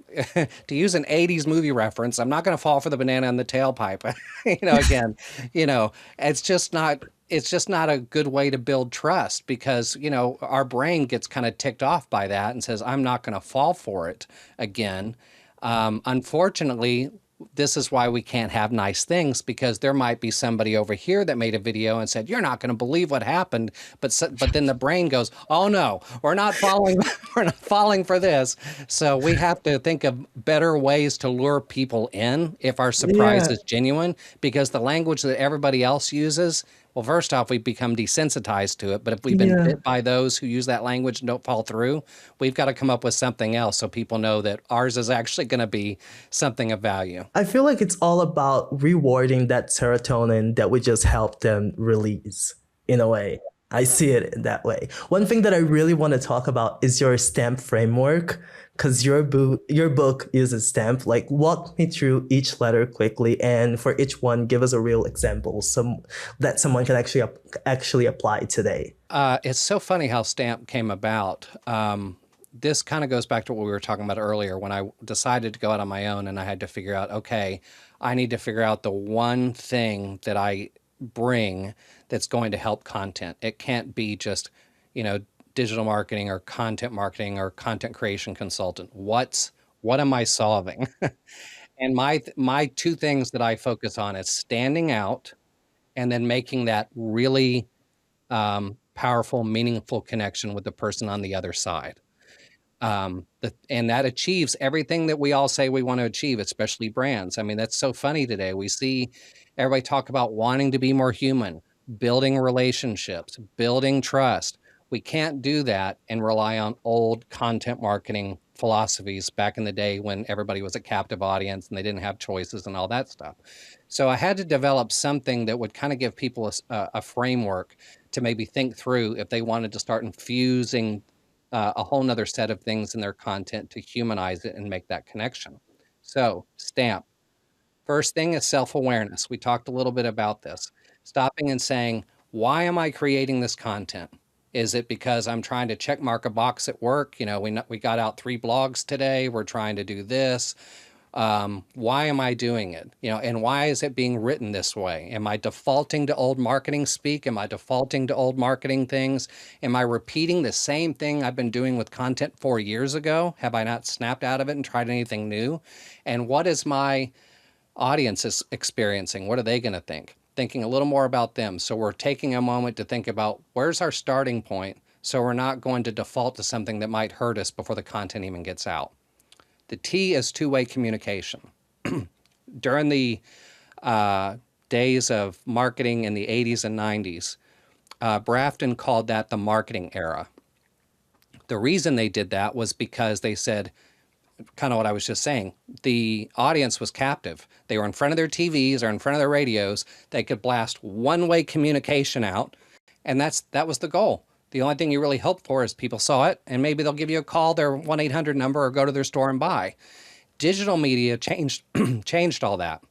to use an '80s movie reference, I'm not gonna fall for the banana in the tailpipe. Again, you know, it's just not. It's just not a good way to build trust, because our brain gets kind of ticked off by that and says, I'm not going to fall for it again. Unfortunately, this is why we can't have nice things, because there might be somebody over here that made a video and said, you're not going to believe what happened. But then the brain goes, oh no, we're not falling, we're not falling for this. So we have to think of better ways to lure people in if our surprise yeah, is genuine, because the language that everybody else uses, well, first off, we become desensitized to it. But if we've been yeah. bit by those who use that language and don't fall through, we've got to come up with something else so people know that ours is actually going to be something of value. I feel like it's all about rewarding that serotonin that we just helped them release in a way. I see it in that way. One thing that I really want to talk about is your stamp framework, because your book uses stamp. Like, walk me through each letter quickly, and for each one, give us a real example, some that someone can actually apply today. It's so funny how Stamp came about. This kind of goes back to what we were talking about earlier, when I decided to go out on my own and I had to figure out, okay, I need to figure out the one thing that I bring that's going to help content. It can't be just, you know, digital marketing or content creation consultant. What am I solving? And my two things that I focus on is standing out, and then making that really powerful, meaningful connection with the person on the other side. And that achieves everything that we all say we want to achieve, especially brands. I mean, that's so funny today. We see everybody talk about wanting to be more human, building relationships, building trust. We can't do that and rely on old content marketing philosophies back in the day when everybody was a captive audience and they didn't have choices and all that stuff. So I had to develop something that would kind of give people a framework to maybe think through if they wanted to start infusing a whole nother set of things in their content to humanize it and make that connection. So, stamp. First thing is self awareness. We talked a little bit about this. Stopping and saying, why am I creating this content? Is it because I'm trying to check mark a box at work? You know, we got out 3 blogs today. We're trying to do this. Why am I doing it? You know, and why is it being written this way? Am I defaulting to old marketing speak? Am I defaulting to old marketing things? Am I repeating the same thing I've been doing with content 4 years ago? Have I not snapped out of it and tried anything new? And what is my audience is experiencing? What are they going to think? Thinking a little more about them. So we're taking a moment to think about where's our starting point so we're not going to default to something that might hurt us before the content even gets out. The T is two-way communication. During the days of marketing in the 80s and 90s, Brafton called that the marketing era. The reason they did that was because they said, kind of what I was just saying, the audience was captive. They were in front of their TVs or in front of their radios. They could blast one-way communication out, and that was the goal. The only thing you really hope for is people saw it, and maybe they'll give you a call, their 1-800 number, or go to their store and buy. Digital media changed changed all that.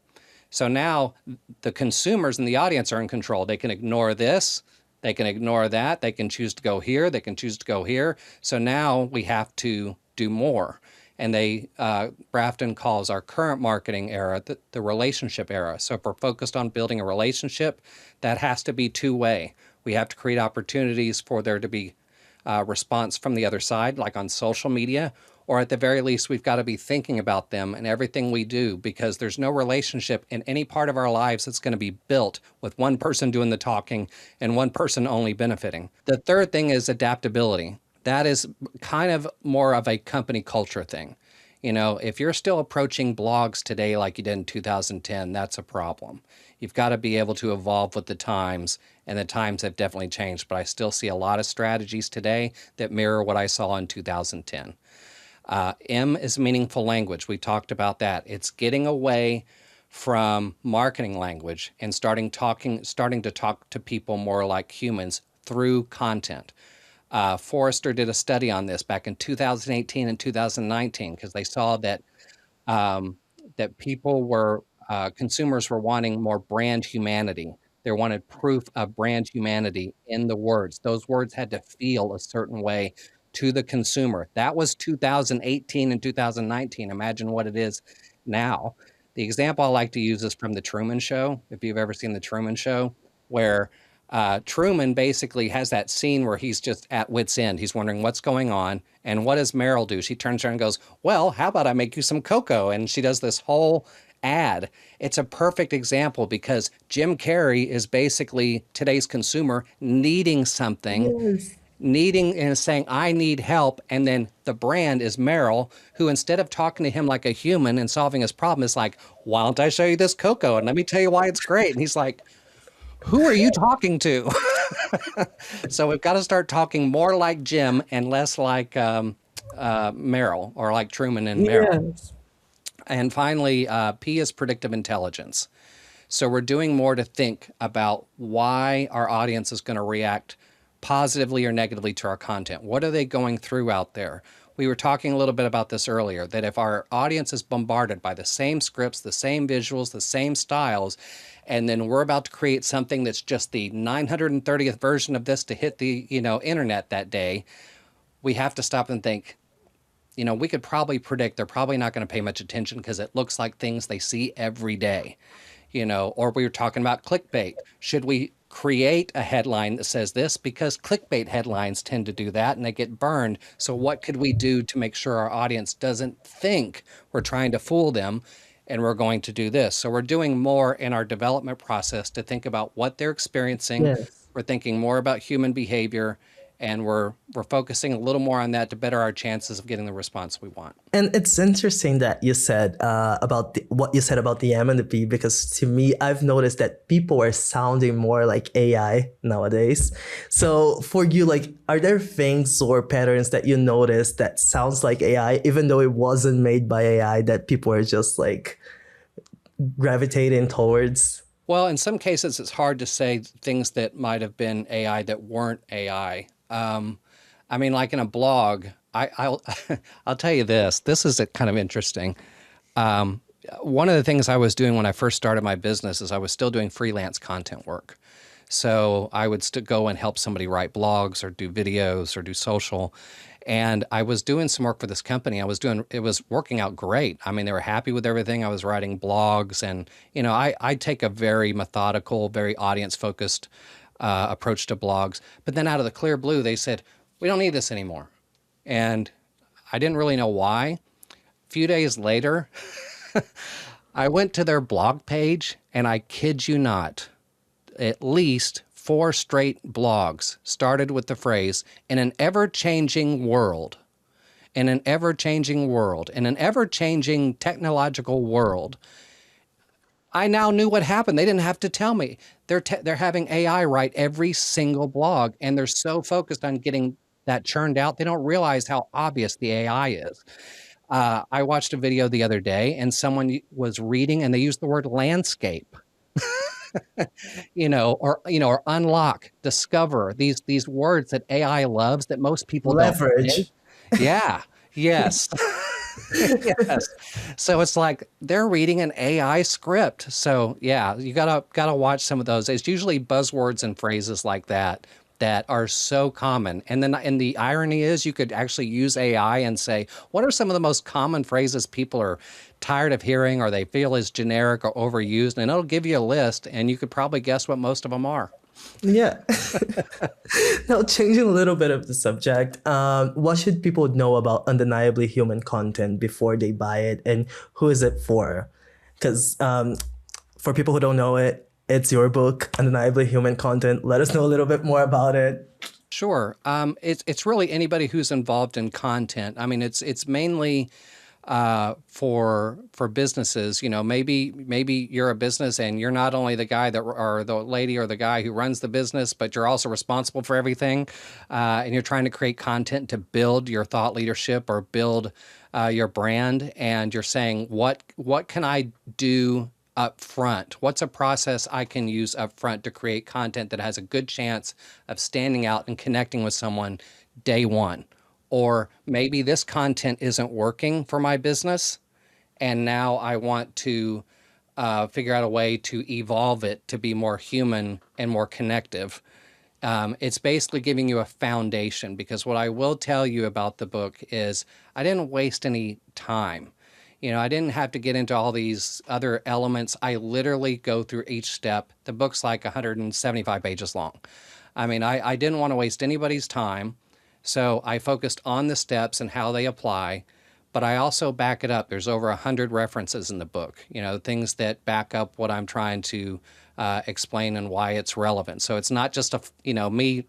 So now the consumers and the audience are in control. They can ignore this, they can ignore that, they can choose to go here, they can choose to go here. So now we have to do more. And Brafton calls our current marketing era the relationship era. So if we're focused on building a relationship, that has to be two-way. We have to create opportunities for there to be response from the other side, like on social media, or at the very least, we've got to be thinking about them in everything we do, because there's no relationship in any part of our lives that's going to be built with one person doing the talking and one person only benefiting. The third thing is adaptability. That is kind of more of a company culture thing. You know, if you're still approaching blogs today like you did in 2010, that's a problem. You've got to be able to evolve with the times, and the times have definitely changed. But I still see a lot of strategies today that mirror what I saw in 2010. M is meaningful language. We talked about that. It's getting away from marketing language and starting to talk to people more like humans through content. Forrester did a study on this back in 2018 and 2019 because they saw that consumers were wanting more brand humanity. They wanted proof of brand humanity in the words. Those words had to feel a certain way to the consumer. That was 2018 and 2019. Imagine what it is now. The example I like to use is from The Truman Show. If you've ever seen The Truman Show, where Truman basically has that scene where he's just at wit's end. He's wondering what's going on. And what does Meryl do? She turns around and goes, well, how about I make you some cocoa? And she does this whole ad. It's a perfect example because Jim Carrey is basically today's consumer needing something, Yes. needing and saying, I need help. And then the brand is Meryl, who instead of talking to him like a human and solving his problem is like, why don't I show you this cocoa? And let me tell you why it's great. And he's like, who are you talking to? So we've got to start talking more like Jim and less like Meryl, or like Truman and Meryl. Yes. And finally, P is predictive intelligence. So we're doing more to think about why our audience is going to react positively or negatively to our content. What are they going through out there? We were talking a little bit about this earlier, that if our audience is bombarded by the same scripts, the same visuals, the same styles, and then we're about to create something that's just the 930th version of this to hit the internet that day, we have to stop and think, we could probably predict they're probably not going to pay much attention because it looks like things they see every day. Or we were talking about clickbait. Should we create a headline that says this? Because clickbait headlines tend to do that and they get burned. So what could we do to make sure our audience doesn't think we're trying to fool them and we're going to do this? So we're doing more in our development process to think about what they're experiencing. Yes. We're thinking more about human behavior, and we're focusing a little more on that to better our chances of getting the response we want. And it's interesting that you said about what you said about the M and the P, because to me, I've noticed that people are sounding more like AI nowadays. So for you, like, are there things or patterns that you notice that sounds like AI, even though it wasn't made by AI, that people are just like gravitating towards? Well, in some cases, it's hard to say things that might have been AI that weren't AI. I mean, like in a blog, I'll I'll tell you this. This is kind of interesting. Um, One of the things I was doing when I first started my business is I was still doing freelance content work. So I would still go and help somebody write blogs or do videos or do social. And I was doing some work for this company. It was working out great. I mean, they were happy with everything. I was writing blogs and, I take a very methodical, very audience focused approach to blogs. But then out of the clear blue, they said, we don't need this anymore. And I didn't really know why. A few days later, I went to their blog page and I kid you not, at least four straight blogs started with the phrase, in an ever changing world, in an ever changing world, in an ever changing technological world. I now knew what happened. They didn't have to tell me. They're having AI write every single blog, and they're so focused on getting that churned out, they don't realize how obvious the AI is. I watched a video the other day, and someone was reading, and they used the word landscape, or unlock, discover, these words that AI loves that most people don't say. Leverage. Yeah. Yes. Yes. So it's like they're reading an AI script. So yeah, you gotta watch some of those. It's usually buzzwords and phrases like that that are so common. And the irony is you could actually use AI and say, what are some of the most common phrases people are tired of hearing or they feel is generic or overused? And it'll give you a list and you could probably guess what most of them are. Yeah. Now, changing a little bit of the subject, what should people know about undeniably human content before they buy it, and who is it for? Because for people who don't know it, it's your book, Undeniably Human Content. Let us know a little bit more about it. Sure. It's really anybody who's involved in content. I mean, it's mainly for businesses. Maybe you're a business and you're not only the guy that or the lady or the guy who runs the business, but you're also responsible for everything, and you're trying to create content to build your thought leadership or build your brand. And you're saying, what can I do up front? What's a process I can use up front to create content that has a good chance of standing out and connecting with someone day one? Or maybe this content isn't working for my business, and now I want to figure out a way to evolve it to be more human and more connective. It's basically giving you a foundation, because what I will tell you about the book is I didn't waste any time. I didn't have to get into all these other elements. I literally go through each step. The book's like 175 pages long. I mean, I didn't want to waste anybody's time. So I focused on the steps and how they apply, but I also back it up. There's over 100 references in the book, things that back up what I'm trying to explain and why it's relevant. So it's not just me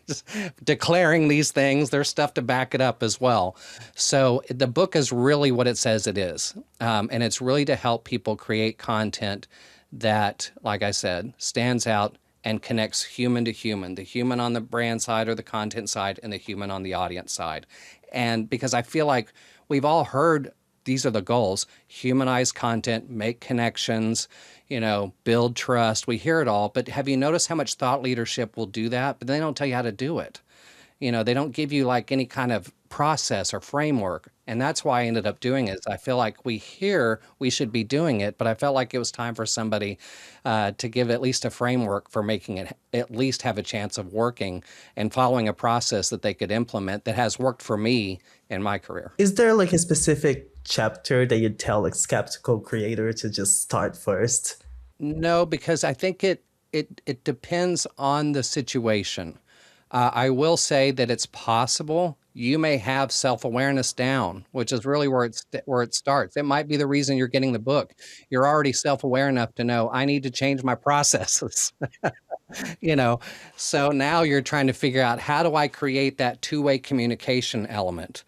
just declaring these things. There's stuff to back it up as well. So the book is really what it says it is. And it's really to help people create content that, like I said, stands out and connects human to human, the human on the brand side or the content side and the human on the audience side. And because I feel like we've all heard these are the goals: humanize content, make connections, build trust. We hear it all, but have you noticed how much thought leadership will do that? But they don't tell you how to do it. They don't give you like any kind of process or framework. And that's why I ended up doing it. I feel like we should be doing it, but I felt like it was time for somebody to give at least a framework for making it at least have a chance of working and following a process that they could implement that has worked for me in my career. Is there like a specific chapter that you'd tell like skeptical creator to just start first? No, because I think it depends on the situation. I will say that it's possible you may have self-awareness down, which is really where it starts. It might be the reason you're getting the book. You're already self-aware enough to know I need to change my processes. you know. So now you're trying to figure out, how do I create that two-way communication element?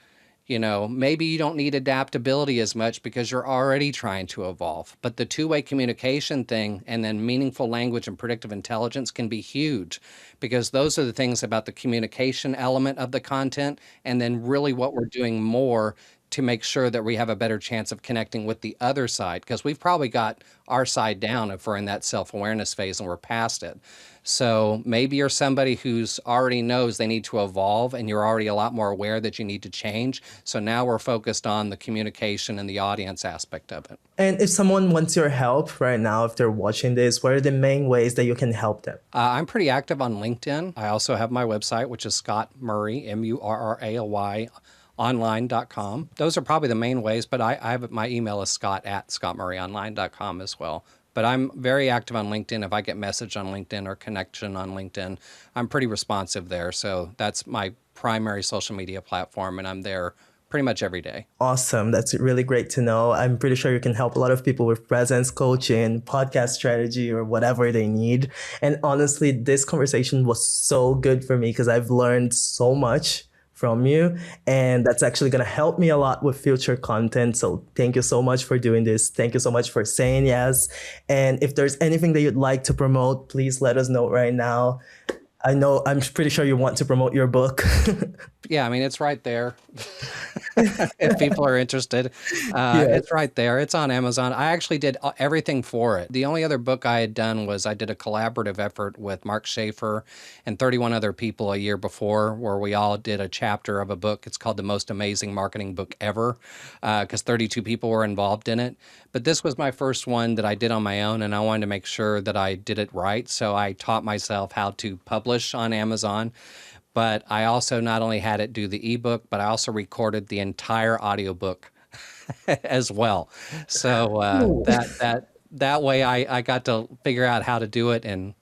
Maybe you don't need adaptability as much because you're already trying to evolve. But the two-way communication thing and then meaningful language and predictive intelligence can be huge, because those are the things about the communication element of the content, and then really what we're doing more to make sure that we have a better chance of connecting with the other side, because we've probably got our side down if we're in that self-awareness phase and we're past it. So maybe you're somebody who's already knows they need to evolve, and you're already a lot more aware that you need to change. So now we're focused on the communication and the audience aspect of it. And if someone wants your help right now, if they're watching this, what are the main ways that you can help them? I'm pretty active on LinkedIn. I also have my website, which is Scott Murray, Murray, online.com. Those are probably the main ways, but I have my email is scott@scottmurrayonline.com as well. But I'm very active on LinkedIn. If I get message on LinkedIn or connection on LinkedIn, I'm pretty responsive there. So that's my primary social media platform, and I'm there pretty much every day. Awesome. That's really great to know. I'm pretty sure you can help a lot of people with presence coaching, podcast strategy, or whatever they need. And honestly, this conversation was so good for me because I've learned so much from you, and that's actually going to help me a lot with future content. So thank you so much for doing this. Thank you so much for saying yes. And if there's anything that you'd like to promote, please let us know right now. I'm pretty sure you want to promote your book. Yeah, I mean, it's right there. If people are interested, it's right there. It's on Amazon. I actually did everything for it. The only other book I had done was I did a collaborative effort with Mark Schaefer and 31 other people a year before, where we all did a chapter of a book. It's called The Most Amazing Marketing Book Ever, because 32 people were involved in it. But this was my first one that I did on my own, and I wanted to make sure that I did it right. So I taught myself how to publish on Amazon. But I also not only had it do the ebook, but I also recorded the entire audiobook as well. So that way I got to figure out how to do it. And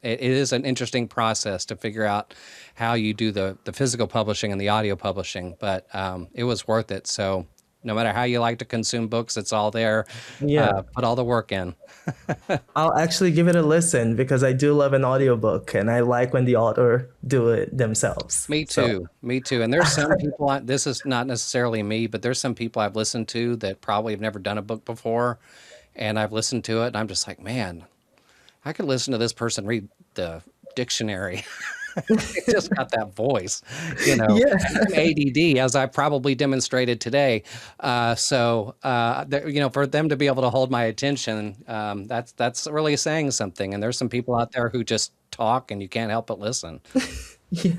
it is an interesting process to figure out how you do the physical publishing and the audio publishing, but it was worth it. So no matter how you like to consume books, it's all there. Yeah. Put all the work in. I'll actually give it a listen because I do love an audiobook, and I like when the author do it themselves. Me too. Me too. And there's some people, this is not necessarily me, but there's some people I've listened to that probably have never done a book before. And I've listened to it and I'm just like, man, I could listen to this person read the dictionary. It just got that voice, Yeah. I'm ADD, as I probably demonstrated today. For them to be able to hold my attention, that's really saying something. And there's some people out there who just talk and you can't help but listen. Yeah.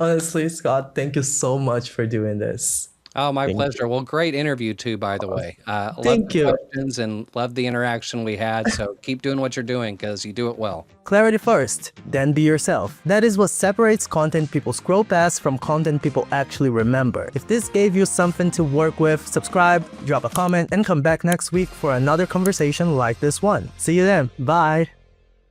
Honestly, Scott, thank you so much for doing this. Oh, my pleasure. Well, great interview too, by the way. Thank you. Questions and love the interaction we had. So keep doing what you're doing because you do it well. Clarity first, then be yourself. That is what separates content people scroll past from content people actually remember. If this gave you something to work with, subscribe, drop a comment, and come back next week for another conversation like this one. See you then. Bye.